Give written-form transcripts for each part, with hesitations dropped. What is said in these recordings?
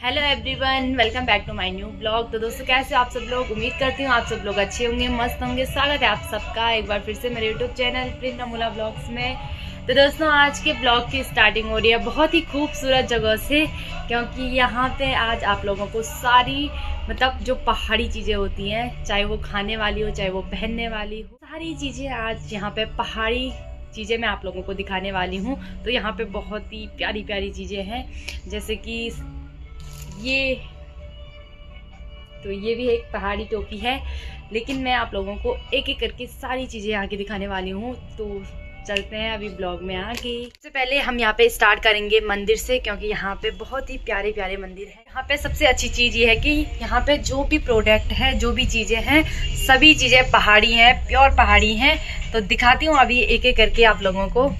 Hello everyone, welcome back to my new blog. तो दोस्तों कैसे आप सब लोग, उम्मीद करती हूँ आप सब लोग अच्छे होंगे, मस्त होंगे। स्वागत है आप सबका एक बार फिर से मेरे यूट्यूब चैनल प्रिन रमोला ब्लॉग्स में। तो दोस्तों आज के ब्लॉग की स्टार्टिंग हो रही है बहुत ही खूबसूरत जगह से, क्योंकि यहाँ पे आज आप लोगों को सारी जो पहाड़ी चीज़ें होती हैं, चाहे वो खाने वाली हो चाहे वो पहनने वाली हो, सारी चीज़ें आज यहाँ पे पहाड़ी चीज़ें मैं आप लोगों को दिखाने वाली हूँ। तो यहाँ पे बहुत ही प्यारी प्यारी चीज़ें हैं, जैसे कि ये भी एक पहाड़ी टोपी है, लेकिन मैं आप लोगों को एक एक करके सारी चीज़ें यहाँ की दिखाने वाली हूँ। तो चलते हैं अभी ब्लॉग में आगे। सबसे पहले हम यहाँ पे स्टार्ट करेंगे मंदिर से, क्योंकि यहाँ पे बहुत ही प्यारे प्यारे मंदिर हैं। यहाँ पे सबसे अच्छी चीज़ ये है कि यहाँ पे जो भी प्रोडक्ट है, जो भी चीज़ें हैं, सभी चीज़ें पहाड़ी हैं, प्योर पहाड़ी हैं। तो दिखाती हूँ अभी एक एक करके आप लोगों को।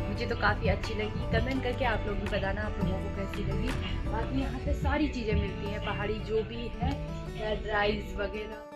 मुझे तो काफ़ी अच्छी लगी। कमेंट करके आप लोग भी बताना आप लोगों को कैसी लगी। बाकी यहाँ पे सारी चीज़ें मिलती हैं पहाड़ी, जो भी है, राइस वगैरह।